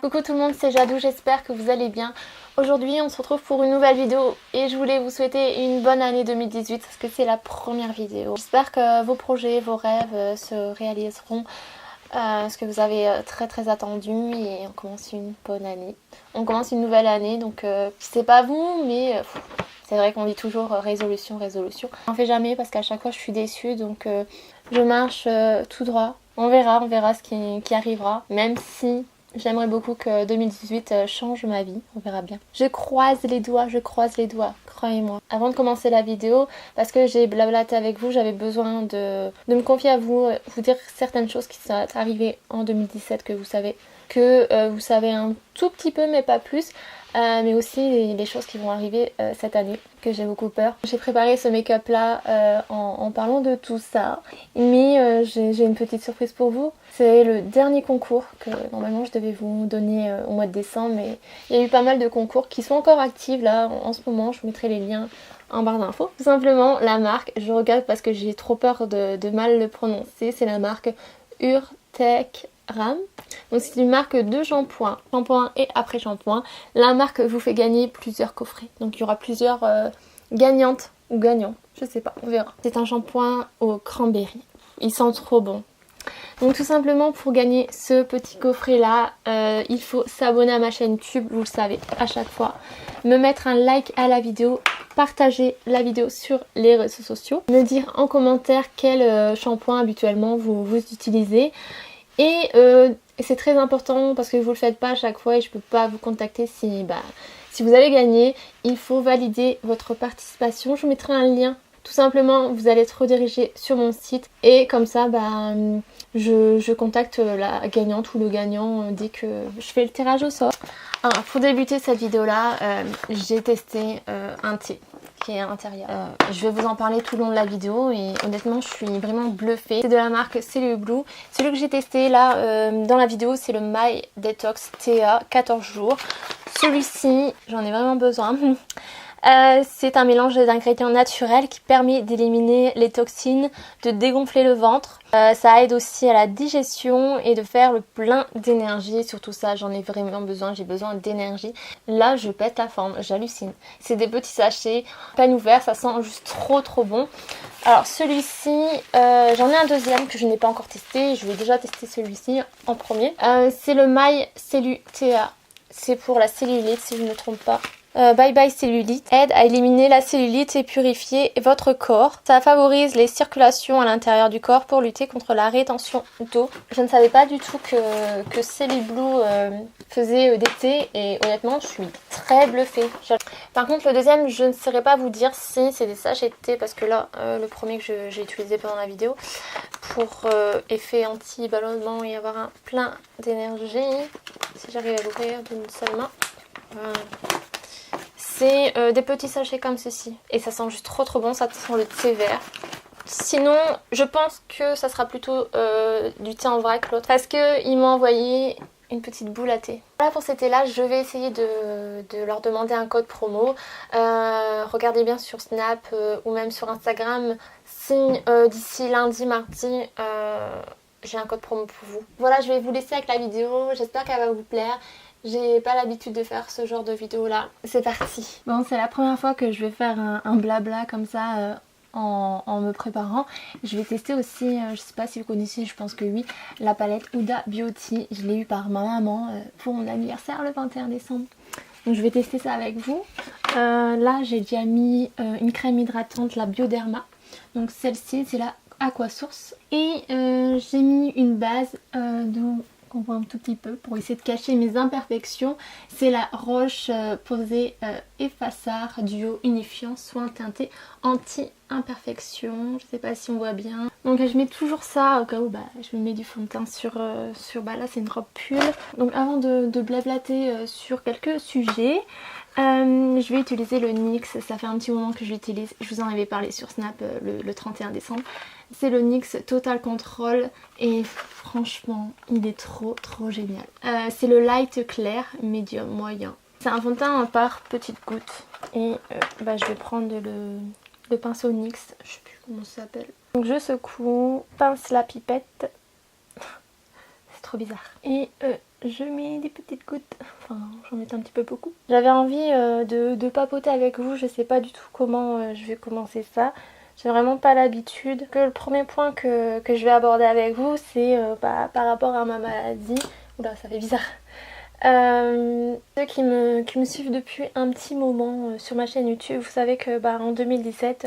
Coucou tout le monde, c'est Jadou, j'espère que vous allez bien. Aujourd'hui on se retrouve pour une nouvelle vidéo et je voulais vous souhaiter une bonne année 2018 parce que c'est la première vidéo. J'espère que vos projets, vos rêves se réaliseront, ce que vous avez très attendu, et on commence une bonne année. On commence une nouvelle année, donc c'est pas vous, mais c'est vrai qu'on dit toujours résolution. On fait jamais parce qu'à chaque fois je suis déçue, donc je marche tout droit. On verra ce qui arrivera, même si j'aimerais beaucoup que 2018 change ma vie, on verra bien. Je croise les doigts, croyez-moi. Avant de commencer la vidéo, parce que j'ai blablaté avec vous, j'avais besoin de me confier à vous, vous dire certaines choses qui sont arrivées en 2017 que vous savez un tout petit peu mais pas plus. Mais aussi les choses qui vont arriver cette année, que j'ai beaucoup peur. J'ai préparé ce make-up là en parlant de tout ça, mais j'ai une petite surprise pour vous. C'est le dernier concours que normalement je devais vous donner au mois de décembre, mais il y a eu pas mal de concours qui sont encore actifs là en ce moment. Je vous mettrai les liens en barre d'infos. Tout simplement la marque, je regarde parce que j'ai trop peur de mal le prononcer, c'est la marque Urtec Ram. Donc c'est une marque de shampoing et après shampoing. La marque vous fait gagner plusieurs coffrets. Donc il y aura plusieurs gagnantes ou gagnants, je sais pas, on verra. C'est un shampoing au cranberry. Il sent trop bon. Donc tout simplement pour gagner ce petit coffret là, il faut s'abonner à ma chaîne YouTube, vous le savez à chaque fois. Me mettre un like à la vidéo, partager la vidéo sur les réseaux sociaux. Me dire en commentaire quel shampoing habituellement vous utilisez. Et c'est très important parce que vous le faites pas à chaque fois et je peux pas vous contacter si vous avez gagné. Il faut valider votre participation. Je vous mettrai un lien. Tout simplement, vous allez être redirigé sur mon site et comme ça, je contacte la gagnante ou le gagnant dès que je fais le tirage au sort. Alors, pour débuter cette vidéo-là, j'ai testé un thé qui est à l'intérieur. Je vais vous en parler tout le long de la vidéo et honnêtement, je suis vraiment bluffée. C'est de la marque Celu Blue. Celui que j'ai testé là dans la vidéo, c'est le My Detox TA 14 jours. Celui-ci, j'en ai vraiment besoin. C'est un mélange d'ingrédients naturels qui permet d'éliminer les toxines, de dégonfler le ventre. Ça aide aussi à la digestion et de faire le plein d'énergie. Surtout ça, j'en ai vraiment besoin, j'ai besoin d'énergie. Là, je pète la forme, j'hallucine. C'est des petits sachets, peine ouvert, ça sent juste trop bon. Alors celui-ci, j'en ai un deuxième que je n'ai pas encore testé. Je vais déjà tester celui-ci en premier. C'est le My Celu TA. C'est pour la cellulite si je ne me trompe pas. Bye Bye Cellulite aide à éliminer la cellulite et purifier votre corps. Ça favorise les circulations à l'intérieur du corps pour lutter contre la rétention d'eau. Je ne savais pas du tout que Celu Blue faisait des thés et honnêtement je suis très bluffée. Par contre le deuxième, je ne saurais pas vous dire si c'est des sachets de thé parce que là le premier que j'ai utilisé pendant la vidéo pour effet anti-ballonnement et avoir un plein d'énergie. Si j'arrive à l'ouvrir d'une seule main. C'est des petits sachets comme ceci. Et ça sent juste trop bon, ça sent le thé vert. Sinon, je pense que ça sera plutôt du thé en vrac l'autre. Parce qu'ils m'ont envoyé une petite boule à thé. Voilà pour cet thé là, je vais essayer de leur demander un code promo. Regardez bien sur Snap ou même sur Instagram si d'ici lundi, mardi, j'ai un code promo pour vous. Voilà, je vais vous laisser avec la vidéo, j'espère qu'elle va vous plaire. J'ai pas l'habitude de faire ce genre de vidéo là. C'est parti. Bon, c'est la première fois que je vais faire un blabla comme ça en me préparant. Je vais tester aussi, je sais pas si vous connaissez, je pense que oui, la palette Huda Beauty. Je l'ai eu par ma maman pour mon anniversaire le 21 décembre. Donc je vais tester ça avec vous. Là j'ai déjà mis une crème hydratante, la Bioderma. Donc celle-ci c'est la Aquasource. Et j'ai mis une base qu'on voit un tout petit peu pour essayer de cacher mes imperfections. C'est la Roche Posay Effaçar Duo Unifiant Soin Teinté Anti-Imperfection. Je sais pas si on voit bien. Donc je mets toujours ça au cas où je me mets du fond de teint sur là c'est une robe pull. Donc avant de blablater sur quelques sujets, je vais utiliser le NYX. Ça fait un petit moment que je l'utilise. Je vous en avais parlé sur Snap le 31 décembre. C'est le NYX Total Control et franchement il est trop génial. C'est le light clair, médium, moyen. C'est un fond de teint par petites gouttes. Et je vais prendre le pinceau NYX, je sais plus comment ça s'appelle. Donc je secoue, pince la pipette. c'est trop bizarre. Et je mets des petites gouttes, enfin j'en mets un petit peu beaucoup. J'avais envie de papoter avec vous, je sais pas du tout comment je vais commencer ça. J'ai vraiment pas l'habitude. Que le premier point que je vais aborder avec vous, c'est par rapport à ma maladie. Oula, ça fait bizarre. Ceux qui me suivent depuis un petit moment sur ma chaîne YouTube, vous savez que en 2017,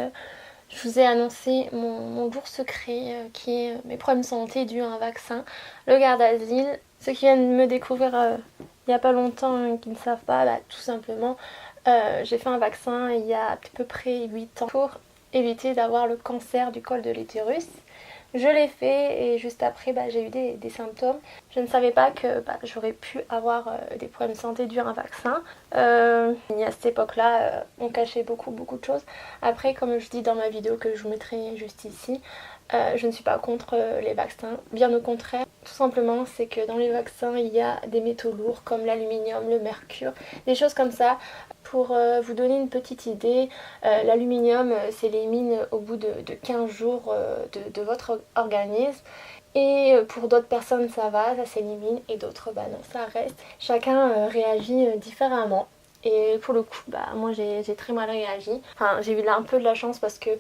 je vous ai annoncé mon lourd secret qui est mes problèmes de santé dus à un vaccin, le Gardasil. Ceux qui viennent me découvrir il n'y a pas longtemps et qui ne savent pas, tout simplement, j'ai fait un vaccin il y a à peu près 8 ans pour éviter d'avoir le cancer du col de l'utérus. Je l'ai fait et juste après j'ai eu des symptômes. Je ne savais pas que j'aurais pu avoir des problèmes de santé dus à un vaccin. Et à cette époque-là, on cachait beaucoup de choses. Après, comme je dis dans ma vidéo que je vous mettrai juste ici, je ne suis pas contre les vaccins, bien au contraire. Tout simplement, c'est que dans les vaccins, il y a des métaux lourds comme l'aluminium, le mercure, des choses comme ça. Pour vous donner une petite idée, l'aluminium s'élimine au bout de 15 jours de votre organisme. Et pour d'autres personnes ça va, ça s'élimine, et d'autres non, ça reste. Chacun réagit différemment. Et pour le coup, moi j'ai très mal réagi. Enfin, j'ai eu un peu de la chance parce que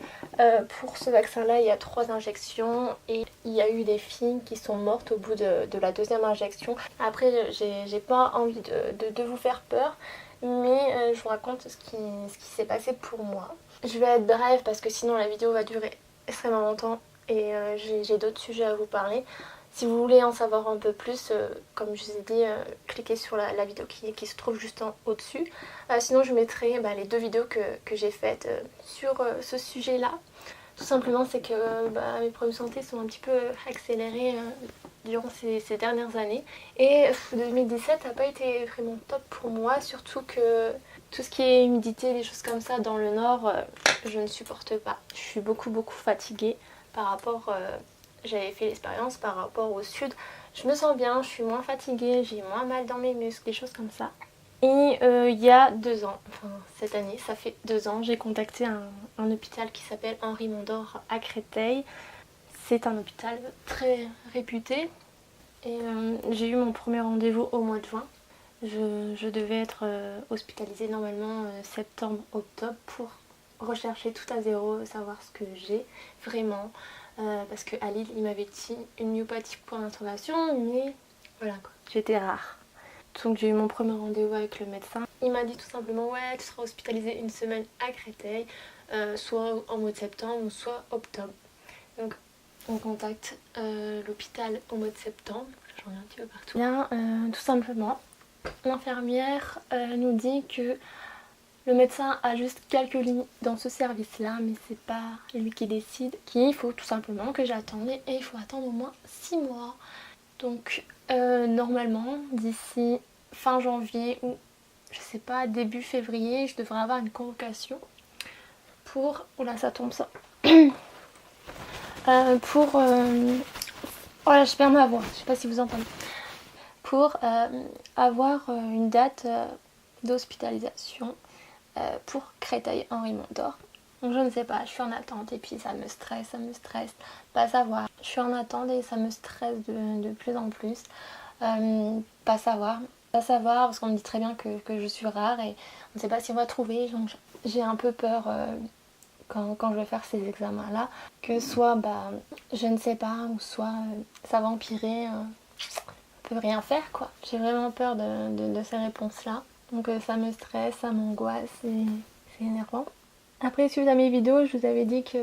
pour ce vaccin-là, il y a 3 injections et il y a eu des filles qui sont mortes au bout de la 2e injection. Après, j'ai pas envie de vous faire peur, mais je vous raconte ce qui s'est passé pour moi. Je vais être brève parce que sinon la vidéo va durer extrêmement longtemps et j'ai d'autres sujets à vous parler. Si vous voulez en savoir un peu plus, comme je vous ai dit, cliquez sur la vidéo qui se trouve juste au-dessus. Sinon je mettrai les 2 vidéos que j'ai faites sur ce sujet-là. Tout simplement, c'est que mes problèmes de santé sont un petit peu accélérés durant ces dernières années. Et 2017 n'a pas été vraiment top pour moi, surtout que tout ce qui est humidité, des choses comme ça dans le nord, je ne supporte pas. Je suis beaucoup fatiguée par rapport... J'avais fait l'expérience par rapport au sud. Je me sens bien, je suis moins fatiguée, j'ai moins mal dans mes muscles, des choses comme ça. Et il y a 2 ans, enfin cette année, ça fait 2 ans, j'ai contacté un hôpital qui s'appelle Henri Mondor à Créteil. C'est un hôpital très réputé. Et j'ai eu mon premier rendez-vous au mois de juin. Je devais être hospitalisée normalement septembre-octobre pour rechercher tout à zéro, savoir ce que j'ai vraiment. Parce qu'à Lille, il m'avait dit une myopathie point d'interrogation, mais voilà quoi, j'étais rare. Donc j'ai eu mon premier rendez-vous avec le médecin. Il m'a dit tout simplement ouais, tu seras hospitalisée 1 semaine à Créteil, soit en mois de septembre ou soit octobre. Donc on contacte l'hôpital au mois de septembre, j'en ai un petit peu partout. Bien, tout simplement, l'infirmière nous dit que le médecin a juste quelques lignes dans ce service-là, mais c'est pas lui qui décide. Qu'il faut tout simplement que j'attende et il faut attendre au moins 6 mois. Donc normalement, d'ici fin janvier ou je sais pas, début février, je devrais avoir une convocation pour... Oula, ça tombe ça. Oh là, je perds ma voix, je sais pas si vous entendez. Pour avoir une date d'hospitalisation pour Créteil Henri Mondor. Donc je ne sais pas, je suis en attente et puis ça me stresse, pas savoir. Je suis en attente et ça me stresse de plus en plus. Pas savoir parce qu'on me dit très bien que je suis rare et on ne sait pas si on va trouver. Donc j'ai un peu peur quand je vais faire ces examens-là, que soit je ne sais pas ou soit ça va empirer. On peut rien faire quoi. J'ai vraiment peur de ces réponses-là. Donc ça me stresse, ça m'angoisse et c'est énervant. Après, suite à mes vidéos, je vous avais dit que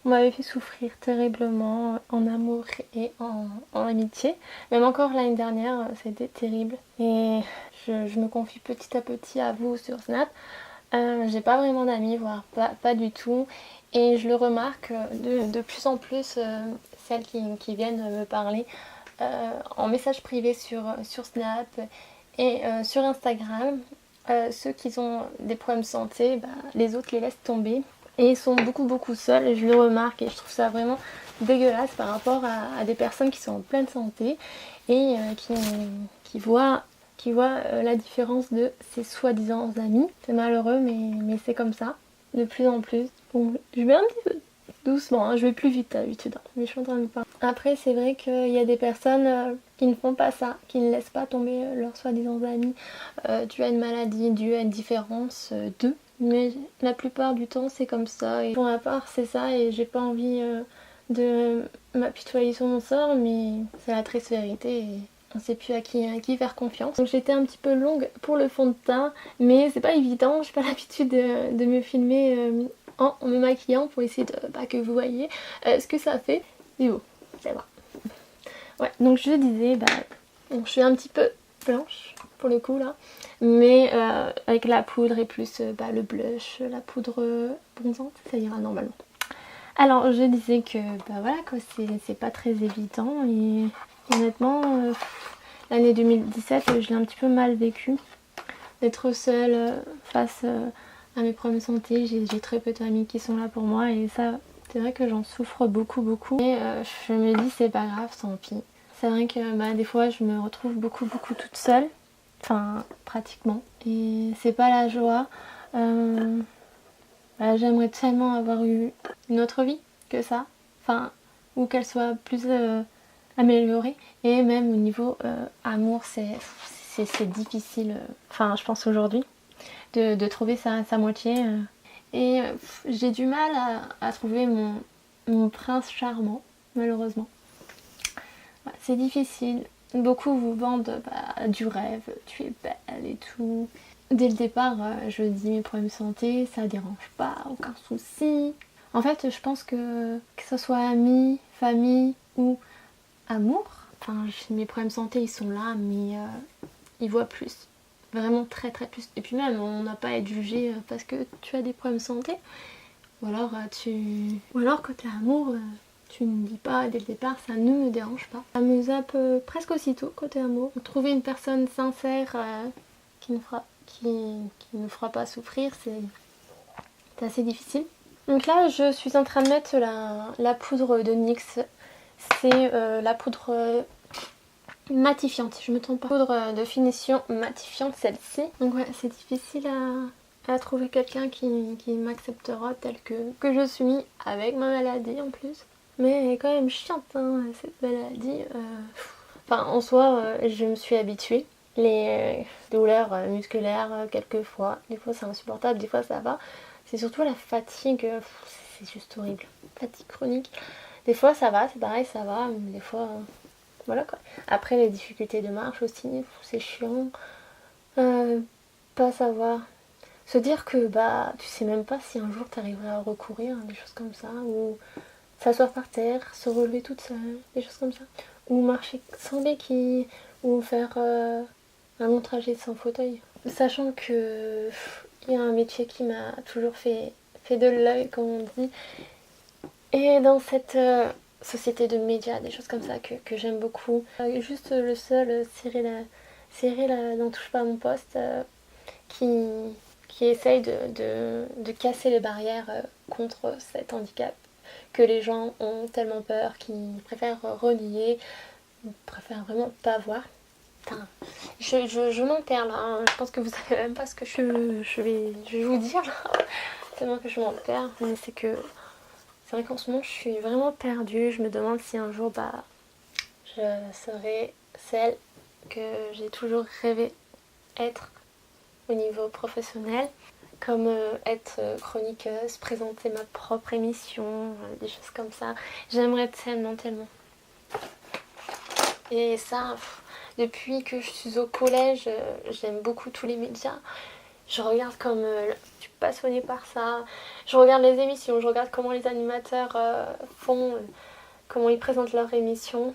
on m'avait fait souffrir terriblement en amour et en amitié. Même encore l'année dernière, c'était terrible. Et je me confie petit à petit à vous sur Snap. J'ai pas vraiment d'amis, voire pas du tout. Et je le remarque de plus en plus, celles qui viennent me parler en message privé sur Snap et sur Instagram. Ceux qui ont des problèmes de santé, les autres les laissent tomber et sont beaucoup seuls, et je le remarque et je trouve ça vraiment dégueulasse par rapport à des personnes qui sont en pleine santé et qui voient la différence de ses soi-disant amis. C'est malheureux mais c'est comme ça, de plus en plus. Bon, je vais un petit peu doucement, je vais plus vite d'habitude, mais je suis en train de parler. Après c'est vrai qu'il y a des personnes qui ne font pas ça, qui ne laissent pas tomber leurs soi-disant amis dû à une maladie, dû à une différence d'eux. Mais la plupart du temps c'est comme ça. Et pour ma part c'est ça et j'ai pas envie de m'apitoyer sur mon sort, mais c'est la triste vérité et on sait plus à qui faire confiance. Donc j'étais un petit peu longue pour le fond de teint, mais c'est pas évident, j'ai pas l'habitude de me filmer en me maquillant pour essayer de que vous voyez ce que ça fait. Mais bon, ça va. Ouais, donc je disais, bon, je suis un petit peu blanche pour le coup là, mais avec la poudre et plus le blush, la poudre bronzante, ça ira normalement. Alors je disais que voilà quoi, c'est pas très évident et honnêtement l'année 2017 je l'ai un petit peu mal vécu d'être seule face à mes problèmes de santé. J'ai très peu d'amis qui sont là pour moi et ça c'est vrai que j'en souffre beaucoup et je me dis c'est pas grave, tant pis. C'est vrai que des fois je me retrouve beaucoup toute seule, enfin pratiquement, et c'est pas la joie. J'aimerais tellement avoir eu une autre vie que ça, enfin, ou qu'elle soit plus améliorée. Et même au niveau amour, c'est difficile, enfin je pense aujourd'hui, de trouver sa moitié. Et j'ai du mal à trouver mon prince charmant, malheureusement. Ouais, c'est difficile. Beaucoup vous vendent du rêve, tu es belle et tout. Dès le départ, je dis mes problèmes de santé, ça dérange pas, aucun souci. En fait, je pense que ce soit amis, famille ou amour, enfin mes problèmes de santé ils sont là, mais ils voient plus. Vraiment très plus. Et puis même, on n'a pas à être jugé parce que tu as des problèmes de santé. Ou alors côté amour, tu ne dis pas dès le départ, ça ne me dérange pas. Ça me zappe presque aussitôt côté amour. Trouver une personne sincère qui ne fera pas souffrir, c'est assez difficile. Donc là je suis en train de mettre la poudre de NYX. C'est la poudre matifiante, si je me trompe pas. Poudre de finition matifiante celle-ci. Donc ouais, c'est difficile à trouver quelqu'un qui m'acceptera tel que je suis, avec ma maladie en plus. Mais elle est quand même chiante hein, cette maladie. Enfin en soi je me suis habituée. Les douleurs musculaires quelquefois, des fois c'est insupportable, des fois ça va. C'est surtout la fatigue, c'est juste horrible. Fatigue chronique. Des fois ça va, c'est pareil, ça va, mais des fois voilà quoi. Après les difficultés de marche aussi, c'est chiant. Pas savoir. Se dire que tu sais même pas si un jour t'arriveras à recourir, des choses comme ça, ou s'asseoir par terre, se relever toute seule, des choses comme ça. Ou marcher sans béquille, ou faire un long trajet sans fauteuil. Sachant que il y a un métier qui m'a toujours fait de l'œil, comme on dit. Et dans cette société de médias, des choses comme ça que j'aime beaucoup. Juste le seul, Cyril n'en touche pas à mon poste, qui essaye de casser les barrières contre cet handicap que les gens ont tellement peur, qu'ils préfèrent renier, préfèrent vraiment pas voir. Putain, je m'en perds là, hein. Je pense que vous savez même pas ce que je vais vous dire là. Tellement que je m'en perds, mais c'est vrai qu'en ce moment je suis vraiment perdue. Je me demande si un jour je serai celle que j'ai toujours rêvé être au niveau professionnel, comme être chroniqueuse, présenter ma propre émission, des choses comme ça. J'aimerais tellement. Et ça, depuis que je suis au collège, j'aime beaucoup tous les médias. Je regarde comme je suis passionnée par ça. Je regarde les émissions, je regarde comment les animateurs font, comment ils présentent leur émission.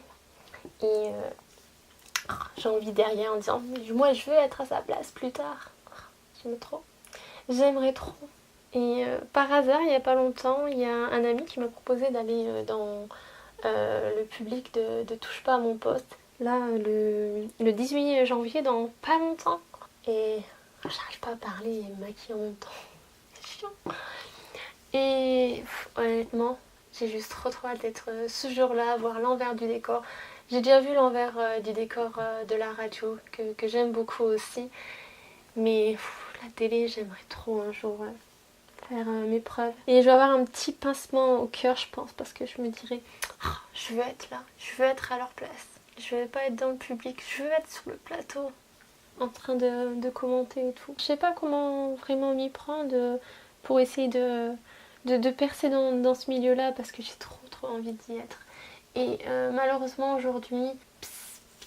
Et j'ai envie derrière en disant moi je veux être à sa place plus tard. J'aimerais trop. Et par hasard, il n'y a pas longtemps, il y a un ami qui m'a proposé d'aller dans le public de Touche pas à mon poste. Là, le 18 janvier, dans pas longtemps. Et j'arrive pas à parler et me maquiller en même temps. C'est chiant. Et honnêtement, j'ai juste trop hâte d'être ce jour-là, voir l'envers du décor. J'ai déjà vu l'envers du décor de la radio, que j'aime beaucoup aussi. Mais la télé, j'aimerais trop un jour faire mes preuves. Et je vais avoir un petit pincement au cœur, je pense, parce que je me dirais oh, je veux être là, je veux être à leur place. Je veux pas être dans le public, je veux être sur le plateau en train de commenter et tout. Je sais pas comment vraiment m'y prendre pour essayer de percer dans ce milieu-là parce que j'ai trop envie d'y être. Et malheureusement aujourd'hui,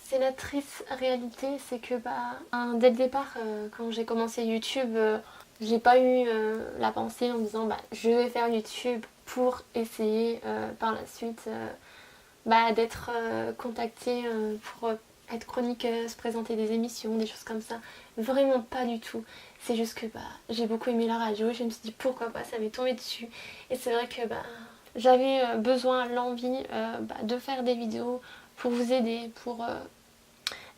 c'est la triste réalité, c'est que dès le départ, quand j'ai commencé YouTube, j'ai pas eu la pensée en me disant je vais faire YouTube pour essayer par la suite d'être contactée pour être chroniqueuse, présenter des émissions, des choses comme ça. Vraiment pas du tout. C'est juste que j'ai beaucoup aimé la radio et je me suis dit pourquoi pas, ça m'est tombé dessus. Et c'est vrai que j'avais besoin, l'envie de faire des vidéos pour vous aider,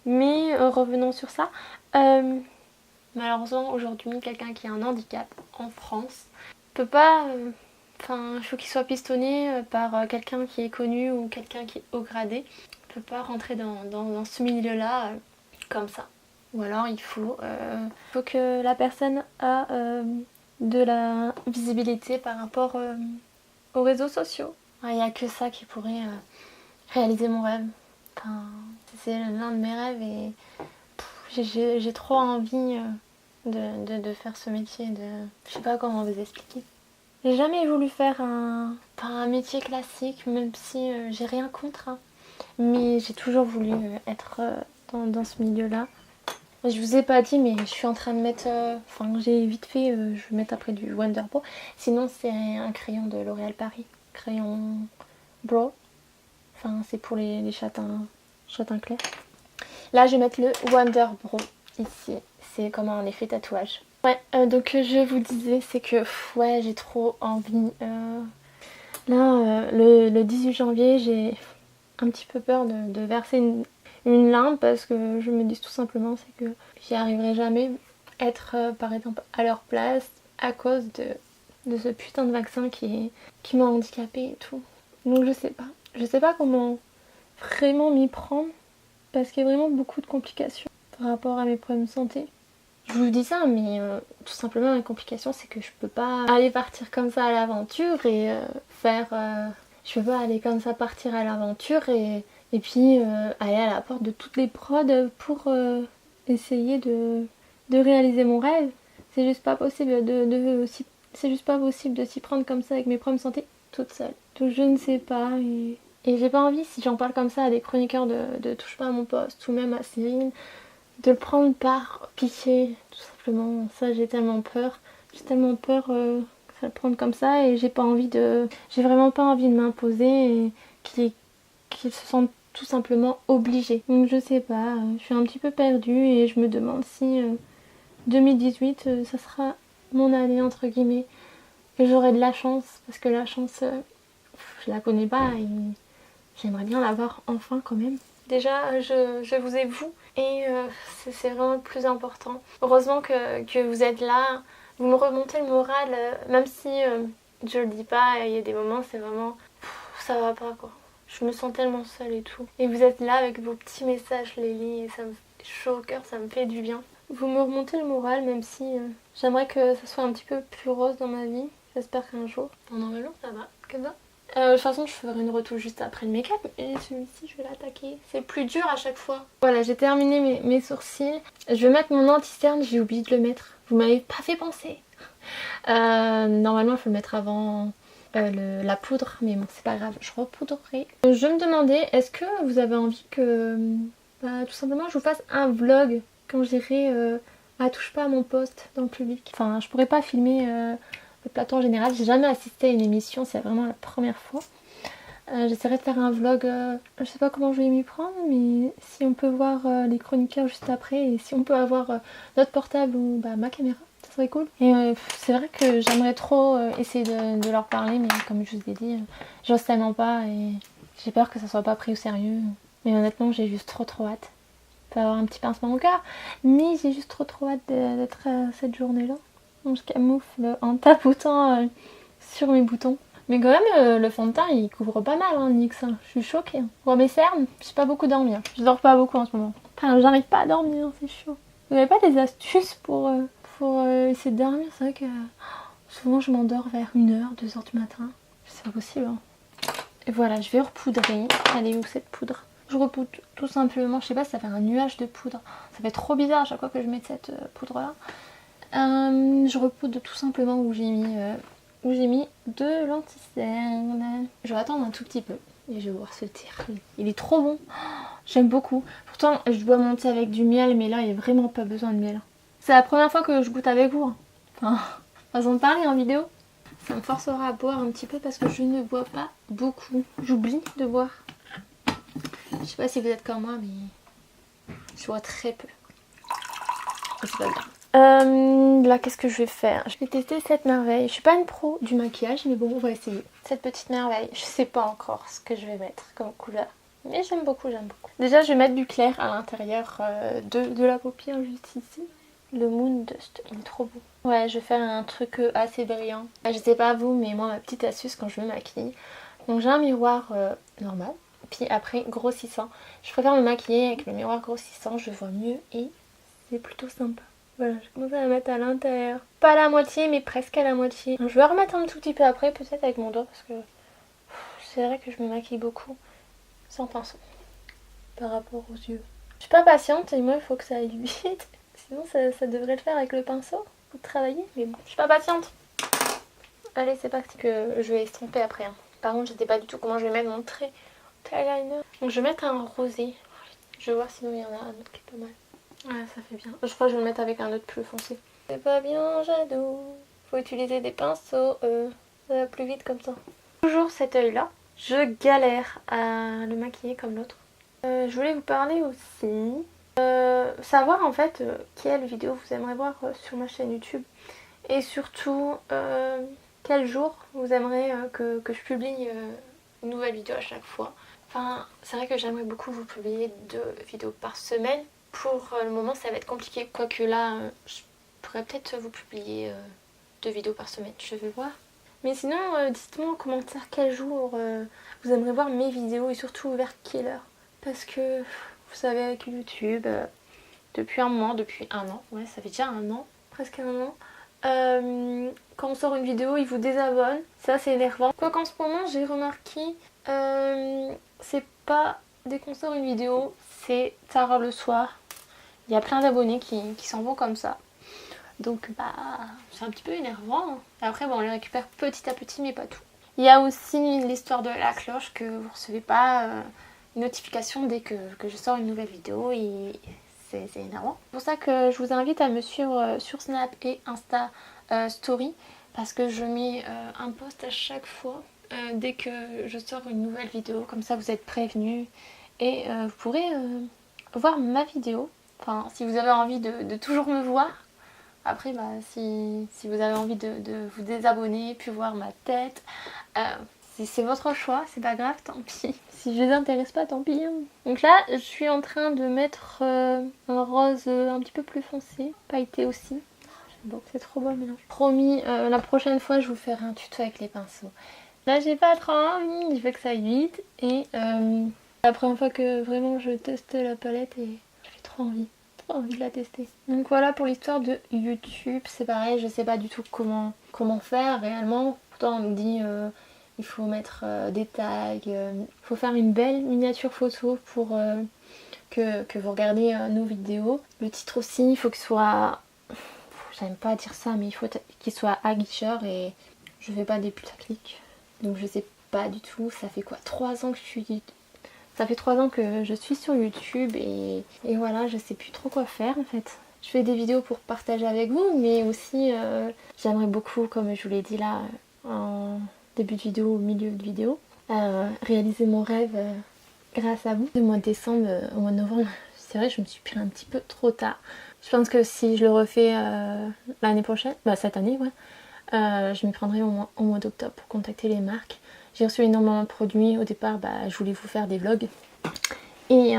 mais revenons sur ça. Malheureusement aujourd'hui, quelqu'un qui a un handicap en France peut pas... il faut qu'il soit pistonné par quelqu'un qui est connu ou quelqu'un qui est haut gradé. Il ne peut pas rentrer dans ce milieu-là comme ça. Ou alors il faut que la personne a de la visibilité par rapport aux réseaux sociaux. Il n'y a que ça qui pourrait réaliser mon rêve. C'est l'un de mes rêves et j'ai trop envie de faire ce métier. Je sais pas comment vous expliquer. J'ai jamais voulu faire un métier classique, même si j'ai rien contre. Mais j'ai toujours voulu être dans ce milieu-là. Je vous ai pas dit, mais je suis en train de mettre... j'ai vite fait, je vais mettre après du Wonder Bro. Sinon, c'est un crayon de L'Oréal Paris. Crayon Bro. C'est pour les châtains clairs. Là, je vais mettre le Wonder Bro ici. C'est comme un effet tatouage. Ouais, donc je vous disais, c'est que j'ai trop envie. Là, le 18 janvier, j'ai un petit peu peur de verser une larme parce que je me dis tout simplement c'est que j'y arriverai jamais être par exemple à leur place à cause de ce putain de vaccin qui m'a handicapée et tout. Donc je sais pas comment vraiment m'y prendre parce qu'il y a vraiment beaucoup de complications par rapport à mes problèmes de santé. Je vous dis ça, mais tout simplement, la complication, c'est que je peux pas aller partir comme ça à l'aventure et je peux pas aller comme ça partir à l'aventure et puis aller à la porte de toutes les prods pour essayer de réaliser mon rêve. C'est juste pas possible c'est juste pas possible de s'y prendre comme ça avec mes problèmes de santé toute seule. Donc je ne sais pas et j'ai pas envie, si j'en parle comme ça à des chroniqueurs de Touche pas à mon poste ou même à Cyril, de le prendre par pitié, tout simplement. Ça, j'ai tellement peur. J'ai tellement peur que ça le prendre comme ça et j'ai vraiment pas envie de m'imposer et qu'ils se sentent tout simplement obligés. Donc je sais pas, je suis un petit peu perdue et je me demande si 2018, ça sera mon année entre guillemets. Et j'aurai de la chance, parce que la chance, je la connais pas et j'aimerais bien l'avoir enfin quand même. Déjà, je vous ai vous et c'est vraiment le plus important. Heureusement que vous êtes là, vous me remontez le moral, même si je le dis pas, il y a des moments c'est vraiment ça va pas quoi. Je me sens tellement seule et tout. Et vous êtes là avec vos petits messages Lélie et ça me fait chaud au cœur, ça me fait du bien. Vous me remontez le moral même si j'aimerais que ça soit un petit peu plus rose dans ma vie. J'espère qu'un jour. Normalement ça va, comme ça. De toute façon, je ferai une retouche juste après le make-up et celui-ci, je vais l'attaquer. C'est plus dur à chaque fois. Voilà, j'ai terminé mes sourcils. Je vais mettre mon anti-cerne, j'ai oublié de le mettre. Vous m'avez pas fait penser. Normalement, il faut le mettre avant la poudre, mais bon, c'est pas grave, je repoudrerai. Je me demandais, est-ce que vous avez envie que tout simplement je vous fasse un vlog quand j'irai à Touche pas à mon poste dans le public. Enfin, je pourrais pas filmer le plateau en général, j'ai jamais assisté à une émission, c'est vraiment la première fois. J'essaierai de faire un vlog, je sais pas comment je vais m'y prendre, mais si on peut voir les chroniqueurs juste après et si on peut avoir notre portable ou ma caméra, ça serait cool. Et c'est vrai que j'aimerais trop essayer de leur parler, mais comme je vous ai dit, j'ose tellement pas et j'ai peur que ça soit pas pris au sérieux. Mais honnêtement, j'ai juste trop hâte. Je peux avoir un petit pincement au cœur, mais j'ai juste trop hâte d'être cette journée-là. Donc je camoufle en tapotant sur mes boutons. Mais quand même, le fond de teint, il couvre pas mal, hein, NYX. Je suis choquée. Pour mes cernes, j'ai pas beaucoup dormi. Je dors pas beaucoup en ce moment. Enfin, j'arrive pas à dormir, c'est chaud. Vous avez pas des astuces pour essayer de dormir? C'est vrai que Souvent je m'endors vers 1h, 2h du matin. C'est pas possible hein. Et voilà, je vais repoudrer. Elle est où cette poudre? Je repoudre tout simplement, je sais pas, ça fait un nuage de poudre. Ça fait trop bizarre à chaque fois que je mets cette poudre là. Je repoudre tout simplement où j'ai mis de l'anti-cerne. Je vais attendre un tout petit peu et je vais voir ce tir. Il est trop bon. J'aime beaucoup. Pourtant je dois monter avec du miel mais là il n'y a vraiment pas besoin de miel. C'est la première fois que je goûte avec vous. Enfin, façon de parler en vidéo. Ça me forcera à boire un petit peu parce que je ne bois pas beaucoup. J'oublie de boire. Je sais pas si vous êtes comme moi mais je bois très peu. Et c'est pas bien. Là qu'est-ce que je vais faire? Je vais tester cette merveille. Je suis pas une pro du maquillage mais bon on va essayer. Cette petite merveille. Je sais pas encore ce que je vais mettre comme couleur. Mais j'aime beaucoup, j'aime beaucoup. Déjà je vais mettre du clair à l'intérieur de la paupière juste ici. Le Moon Dust, il est trop beau. Ouais, je vais faire un truc assez brillant. Je sais pas vous, mais moi ma petite astuce quand je me maquille. Donc j'ai un miroir normal, puis après grossissant. Je préfère me maquiller avec le miroir grossissant, je vois mieux et c'est plutôt sympa. Voilà, je commence à la mettre à l'intérieur. Pas à la moitié, mais presque à la moitié. Donc, je vais remettre un tout petit peu après, peut-être avec mon doigt, parce que c'est vrai que je me maquille beaucoup sans pinceau par rapport aux yeux. Je suis pas patiente et moi il faut que ça aille vite. Sinon ça devrait le faire avec le pinceau pour travailler, mais bon, je suis pas patiente. Allez c'est parti que je vais estomper après. Hein. Par contre je sais pas du tout comment je vais mettre mon trait eyeliner. Donc je vais mettre un rosé. Je vais voir sinon il y en a un autre qui est pas mal. Ouais ça fait bien. Je crois que je vais le mettre avec un autre plus foncé. C'est pas bien Jadou. Faut utiliser des pinceaux, ça va plus vite comme ça. Toujours cet œil là. Je galère à le maquiller comme l'autre. Je voulais vous parler aussi. Savoir en fait quelle vidéo vous aimeriez voir sur ma chaîne YouTube et surtout quel jour vous aimeriez que je publie une nouvelle vidéo à chaque fois. Enfin c'est vrai que j'aimerais beaucoup vous publier 2 vidéos par semaine. Pour le moment ça va être compliqué, quoique là je pourrais peut-être vous publier 2 vidéos par semaine, je vais voir. Mais sinon dites-moi en commentaire quel jour vous aimeriez voir mes vidéos et surtout vers quelle heure. Parce que vous savez avec YouTube, depuis un an, ouais ça fait déjà un an, presque un an, quand on sort une vidéo ils vous désabonnent, ça c'est énervant. Quoi qu'en ce moment j'ai remarqué, c'est pas dès qu'on sort une vidéo, c'est tard le soir, il y a plein d'abonnés qui s'en vont comme ça. Donc bah c'est un petit peu énervant. Après bon on les récupère petit à petit mais pas tout. Il y a aussi l'histoire de la cloche que vous recevez pas une notification dès que je sors une nouvelle vidéo et c'est énervant. C'est pour ça que je vous invite à me suivre sur Snap et Insta Story parce que je mets un post à chaque fois dès que je sors une nouvelle vidéo. Comme ça vous êtes prévenus et vous pourrez voir ma vidéo. Enfin si vous avez envie de toujours me voir. Après bah si vous avez envie de vous désabonner puis voir ma tête, c'est votre choix, c'est pas grave, tant pis. Si je les intéresse pas, tant pis. Donc là, je suis en train de mettre un rose un petit peu plus foncé, pailleté aussi. Bon, c'est trop beau le mélange. Promis, la prochaine fois, je vous ferai un tuto avec les pinceaux. Là, j'ai pas trop envie, je veux que ça aille vite. Et la première fois que vraiment je teste la palette et j'ai trop envie de la tester. Donc voilà pour l'histoire de YouTube, c'est pareil, je sais pas du tout comment faire réellement. Pourtant on me dit il faut mettre des tags, il faut faire une belle miniature photo pour que vous regardez nos vidéos. Le titre aussi, il faut qu'il soit, j'aime pas dire ça, mais il faut qu'il soit aguicheur et je fais pas des putaclics. Donc je sais pas du tout, ça fait quoi 3 ans que je suis... Ça fait 3 ans que je suis sur YouTube et voilà, je sais plus trop quoi faire en fait. Je fais des vidéos pour partager avec vous, mais aussi j'aimerais beaucoup, comme je vous l'ai dit là en début de vidéo, au milieu de vidéo, réaliser mon rêve grâce à vous. Au mois de décembre, au mois de novembre, c'est vrai je me suis pris un petit peu trop tard. Je pense que si je le refais l'année prochaine, bah cette année ouais, je m'y prendrai au mois d'octobre pour contacter les marques. J'ai reçu énormément de produits. Au départ, bah, je voulais vous faire des vlogs. Et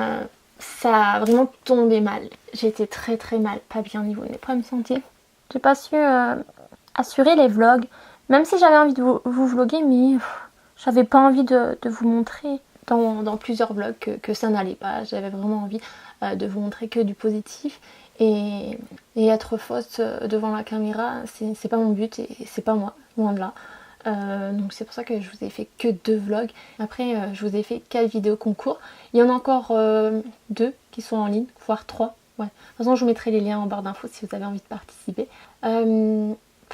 ça a vraiment tombé mal. J'ai été très très mal, pas bien au niveau de mes problèmes de santé. J'ai pas su assurer les vlogs. Même si j'avais envie de vous vlogger, mais j'avais pas envie de vous montrer dans plusieurs vlogs que ça n'allait pas. J'avais vraiment envie de vous montrer que du positif. et être fausse devant la caméra, c'est pas mon but et c'est pas moi, loin de là. Donc c'est pour ça que je vous ai fait que 2 vlogs. Après je vous ai fait 4 vidéos concours. Il y en a encore 2 qui sont en ligne, voire 3. Ouais. De toute façon je vous mettrai les liens en barre d'infos si vous avez envie de participer.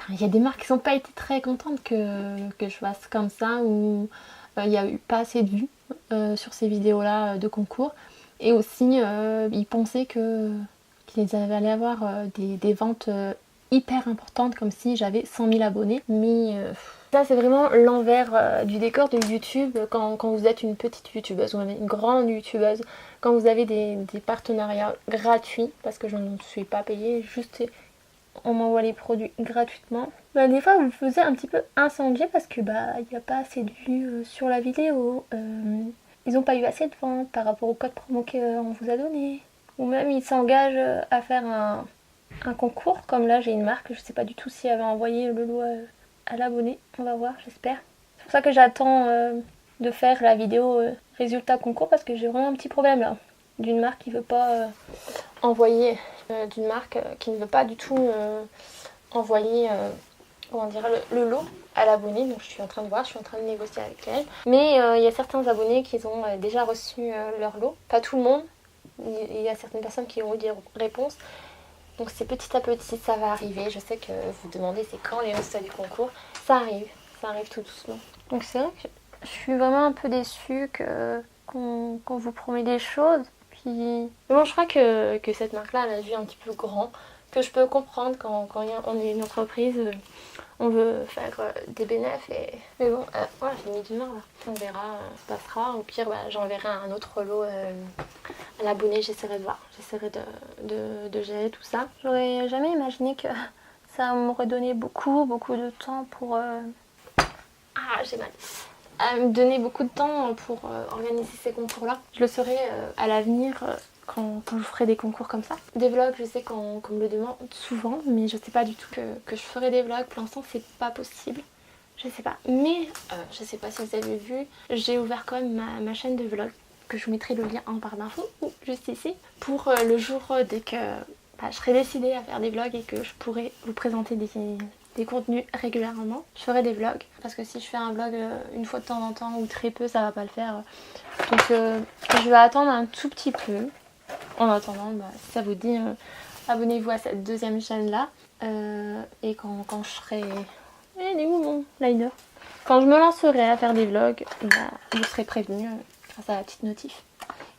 Il y a des marques qui n'ont pas été très contentes que je fasse comme ça, ou il n'y a eu pas assez de vues sur ces vidéos là de concours. Et aussi ils pensaient qu'ils allaient avoir des ventes hyper importantes, comme si j'avais 100 000 abonnés. Mais ça c'est vraiment l'envers du décor de YouTube quand vous êtes une petite youtubeuse ou une grande youtubeuse, quand vous avez des partenariats gratuits, parce que je ne suis pas payée, juste on m'envoie les produits gratuitement. Bah, des fois vous me faisiez un petit peu incendier parce que bah il n'y a pas assez de vues sur la vidéo, ils n'ont pas eu assez de ventes par rapport au code promo qu'on vous a donné, ou même ils s'engagent à faire un concours, comme là j'ai une marque, je sais pas du tout si elle va envoyer le lot à l'abonné, on va voir, j'espère. C'est pour ça que j'attends de faire la vidéo résultat concours, parce que j'ai vraiment un petit problème là, d'une marque qui veut pas envoyer, d'une marque qui ne veut pas du tout envoyer comment dire, le lot à l'abonné. Donc je suis en train de voir, je suis en train de négocier avec elle. Mais il y a certains abonnés qui ont déjà reçu leur lot, pas tout le monde. Il y a certaines personnes qui ont eu des réponses. Donc c'est petit à petit, ça va arriver. Je sais que vous demandez c'est quand les résultats du concours. Ça arrive tout doucement. Donc c'est vrai que je suis vraiment un peu déçue qu'on vous promet des choses. Puis mais bon, je crois que cette marque-là, elle a vu un petit peu grand. Que je peux comprendre quand on est une entreprise, on veut faire des bénéfices. Mais bon, voilà, j'ai mis du main là. On verra, ça passera. Au pire, bah, j'enverrai un autre lot à l'abonné, j'essaierai de voir. J'essaierai de gérer tout ça. J'aurais jamais imaginé que ça m'aurait donné beaucoup de temps pour... Ah, j'ai mal. À me donner beaucoup de temps pour organiser ces concours-là. Je le saurai à l'avenir quand je ferai des concours comme ça. Des vlogs, je sais qu'on me le demande souvent, mais je sais pas du tout que je ferai des vlogs. Pour l'instant, c'est pas possible. Je sais pas. Mais je sais pas si vous avez vu, j'ai ouvert quand même ma chaîne de vlog, que je vous mettrai le lien en barre d'infos ou juste ici, pour le jour dès que je serai décidée à faire des vlogs et que je pourrai vous présenter des contenus régulièrement. Je ferai des vlogs, parce que si je fais un vlog une fois de temps en temps ou très peu, ça va pas le faire. Donc je vais attendre un tout petit peu. En attendant, si ça vous dit, abonnez-vous à cette deuxième chaîne là. Et quand je serai... Il est où mon liner? Quand je me lancerai à faire des vlogs, vous serez prévenus grâce à la petite notif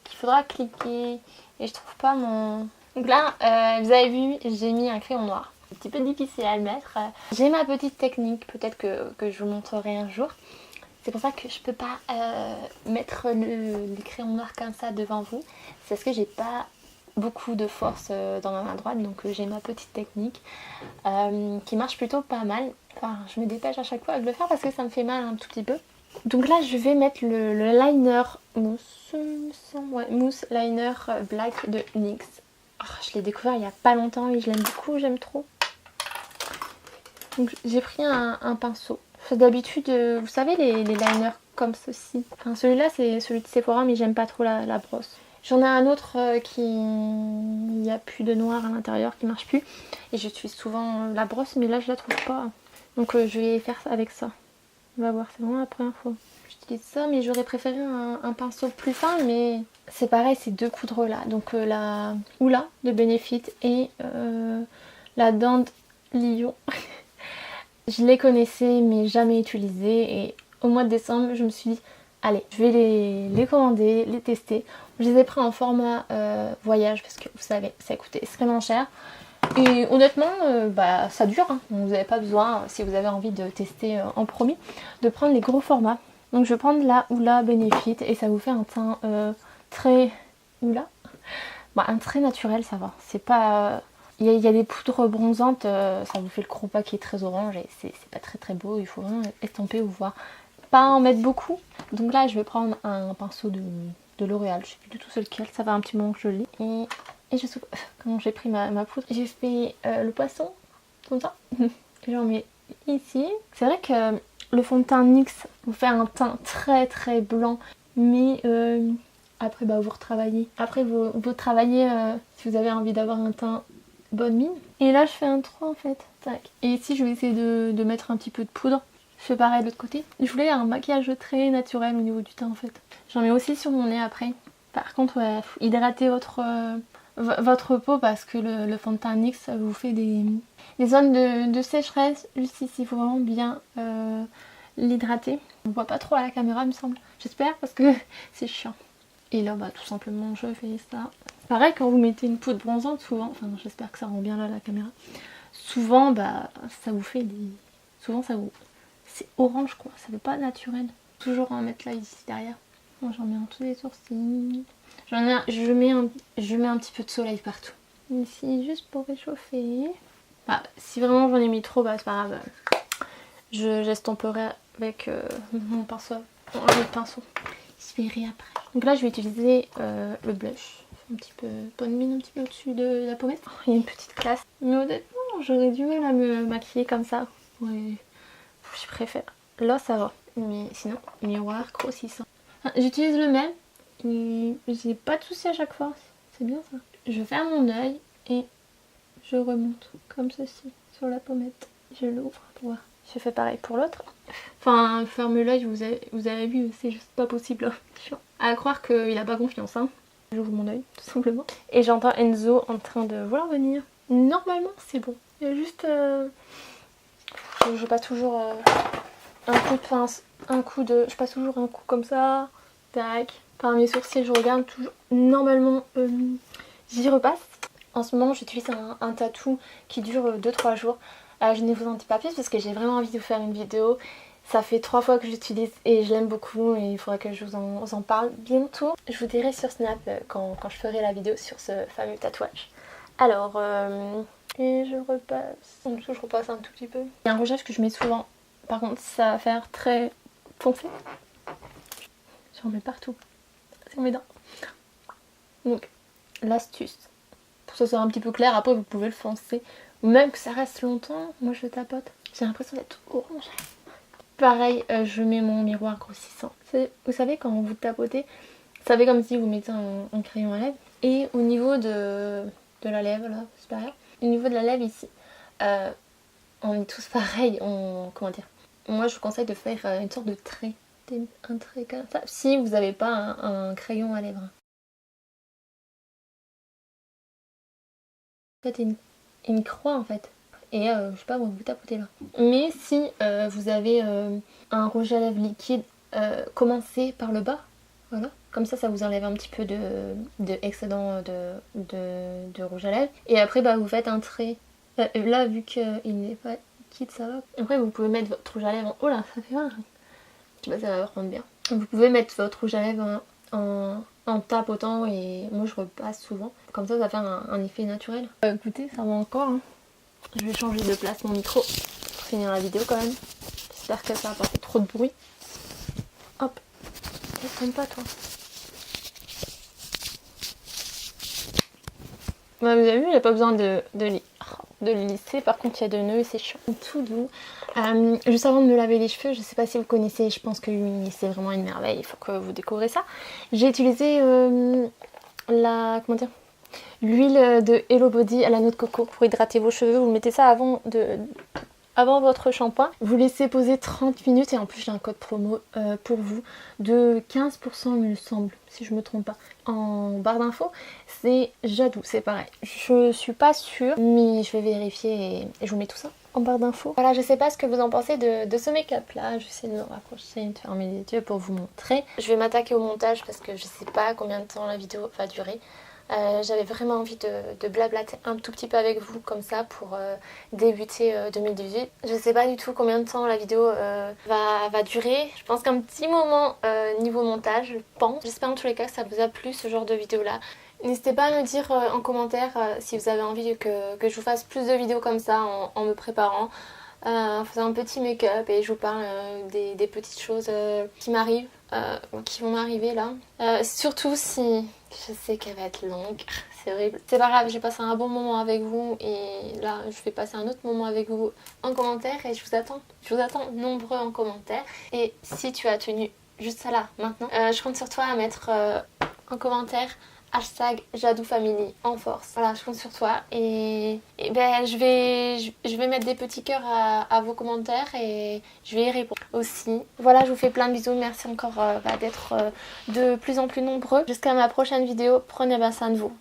qu'il faudra cliquer. Et je trouve pas mon... Donc là, vous avez vu, j'ai mis un crayon noir. Un petit peu difficile à le mettre. J'ai ma petite technique, peut-être que je vous montrerai un jour. C'est pour ça que je peux pas mettre le crayon noir comme ça devant vous. C'est parce que j'ai pas beaucoup de force dans ma main droite. Donc j'ai ma petite technique qui marche plutôt pas mal. Enfin, je me dépêche à chaque fois de le faire parce que ça me fait mal un tout petit peu. Donc là, je vais mettre le liner mousse liner black de NYX. Oh, je l'ai découvert il y a pas longtemps et je l'aime beaucoup, j'aime trop. Donc j'ai pris un pinceau. D'habitude, vous savez, les liners comme ceci. Enfin, celui-là, c'est celui de Sephora, mais j'aime pas trop la brosse. J'en ai un autre il n'y a plus de noir à l'intérieur, qui marche plus. Et j'utilise souvent la brosse, mais là, je la trouve pas. Donc je vais faire ça avec ça. On va voir, c'est vraiment la première fois. J'utilise ça, mais j'aurais préféré un pinceau plus fin, mais c'est pareil, ces deux poudres là. Donc la Hoola de Benefit et la Dandelion. Je les connaissais mais jamais utilisées, et au mois de décembre je me suis dit allez, je vais les commander, les tester. Je les ai pris en format voyage parce que vous savez ça coûtait extrêmement cher. Et honnêtement ça dure, hein. Vous n'avez pas besoin, si vous avez envie de tester en premier, de prendre les gros formats. Donc je vais prendre la Hoola Benefit et ça vous fait un teint très Hoola. Un très naturel, ça va. C'est pas... Il y a des poudres bronzantes, ça vous fait le gros paquet très orange et c'est pas très beau. Il faut vraiment estomper ou voir. Pas en mettre beaucoup. Donc là je vais prendre un pinceau de L'Oréal, je sais plus du tout lequel, ça va un petit moment que je l'ai. Et je sais pas comment j'ai pris ma poudre. J'ai fait le poisson, comme ça. J'en mets ici. C'est vrai que le fond de teint NYX vous fait un teint très blanc, mais Après vous retravaillez. Après vous travaillez si vous avez envie d'avoir un teint bonne mine. Et là je fais un 3 en fait. Tac. Et ici je vais essayer de mettre un petit peu de poudre. Je fais pareil de l'autre côté. Je voulais un maquillage très naturel au niveau du teint en fait. J'en mets aussi sur mon nez après. Par contre ouais, faut hydrater votre peau parce que le fond de teint NYX ça vous fait des zones de sécheresse. Juste ici il faut vraiment bien l'hydrater. On voit pas trop à la caméra il me semble. J'espère parce que c'est chiant. Et là tout simplement je fais ça. Pareil quand vous mettez une poudre bronzante souvent, enfin j'espère que ça rend bien là la caméra. Souvent ça vous fait des... Souvent ça vous... C'est orange quoi, ça fait pas naturel. Toujours en mettre là ici derrière. Moi j'en mets en tous les sourcils. Je mets un petit peu de soleil partout. Ici juste pour réchauffer. Si vraiment j'en ai mis trop, c'est pas grave. J'estomperai avec mon pinceau. Le pinceau. Je verrai après. Donc là je vais utiliser le blush. Un petit peu bonne mine, un petit peu au-dessus de la pommette. Oh, il y a une petite classe. Mais honnêtement j'aurais du mal à me maquiller comme ça. Ouais. Je préfère. Là ça va. Mais sinon, miroir grossissant. J'utilise le même. Et j'ai pas de soucis à chaque fois. C'est bien ça. Je ferme mon œil et je remonte comme ceci sur la pommette. Je l'ouvre pour voir. Je fais pareil pour l'autre. Enfin, fermer l'œil, vous avez vu, c'est juste pas possible. À croire qu'il a pas confiance. Hein. J'ouvre mon œil, tout simplement. Et j'entends Enzo en train de vouloir venir. Normalement, c'est bon. Il y a juste... Je passe toujours un coup de pince, je passe toujours un coup comme ça, tac, par mes sourcils je regarde toujours, normalement j'y repasse. En ce moment j'utilise un tatou qui dure 2-3 jours, je ne vous en dis pas plus parce que j'ai vraiment envie de vous faire une vidéo. Ça fait 3 fois que j'utilise et je l'aime beaucoup et il faudra que je vous en parle bientôt. Je vous dirai sur Snap quand je ferai la vidéo sur ce fameux tatouage. Alors... Et je repasse. En dessous, je repasse un tout petit peu. Il y a un rougeage que je mets souvent. Par contre, ça va faire très foncé. J'en mets partout. Sur mes dents. Donc, l'astuce. Pour que ça soit un petit peu clair, après vous pouvez le foncer. Ou même que ça reste longtemps. Moi, je le tapote. J'ai l'impression d'être orange. Pareil, je mets mon miroir grossissant. Vous savez, quand vous tapotez, ça fait comme si vous mettez un crayon à lèvres. Et au niveau de la lèvre, là, supérieure. Au niveau de la lèvre ici, on est tous pareils, comment dire. Moi je vous conseille de faire une sorte de trait, un trait comme ça, si vous n'avez pas un crayon à lèvres. Faites une croix en fait, et je sais pas, vous tapotez là. Mais si vous avez un rouge à lèvres liquide, commencez par le bas, voilà. Comme ça vous enlève un petit peu de excédent de rouge à lèvres. Et après vous faites un trait. Là vu qu'il n'est pas liquide ça va. Après vous pouvez mettre votre rouge à lèvres Oh là ça fait mal. Je sais pas si ça va rendre bien. Vous pouvez mettre votre rouge à lèvres en tapotant et moi je repasse souvent. Comme ça fait un effet naturel. Écoutez ça va encore. Hein. Je vais changer de place mon micro pour finir la vidéo quand même. J'espère que ça va pas faire trop de bruit. Hop. T'aimes pas toi. Vous avez vu, il n'y a pas besoin de le lisser. Par contre, il y a de nœuds et c'est chiant. Tout doux. Juste avant de me laver les cheveux, je sais pas si vous connaissez, je pense que c'est vraiment une merveille. Il faut que vous découvrez ça. J'ai utilisé l'huile de Hello Body à la noix de coco pour hydrater vos cheveux. Vous mettez ça avant votre shampoing, vous laissez poser 30 minutes et en plus j'ai un code promo pour vous de 15% il me semble, si je me trompe pas. En barre d'infos, c'est Jadou, c'est pareil. Je suis pas sûre, mais je vais vérifier et je vous mets tout ça en barre d'infos. Voilà, je sais pas ce que vous en pensez de ce make-up là, je vais essayer de me rapprocher, de fermer les yeux pour vous montrer. Je vais m'attaquer au montage parce que je sais pas combien de temps la vidéo va durer. J'avais vraiment envie de blablater un tout petit peu avec vous comme ça pour débuter 2018. Je sais pas du tout combien de temps la vidéo va durer. Je pense qu'un petit moment niveau montage, je pense. J'espère en tous les cas que ça vous a plu ce genre de vidéo là. N'hésitez pas à me dire en commentaire si vous avez envie que je vous fasse plus de vidéos comme ça en me préparant. En faisant un petit make-up et je vous parle des petites choses qui m'arrivent, qui vont m'arriver là. Surtout si je sais qu'elle va être longue, c'est horrible. C'est pas grave, j'ai passé un bon moment avec vous et là je vais passer un autre moment avec vous en commentaire et je vous attends nombreux en commentaire. Et si tu as tenu juste ça là maintenant, je compte sur toi à mettre en commentaire hashtag JadouFamily en force. Voilà, je compte sur toi et ben, je vais mettre des petits cœurs à vos commentaires et je vais y répondre aussi. Voilà, je vous fais plein de bisous. Merci encore d'être de plus en plus nombreux. Jusqu'à ma prochaine vidéo. Prenez bien soin de vous.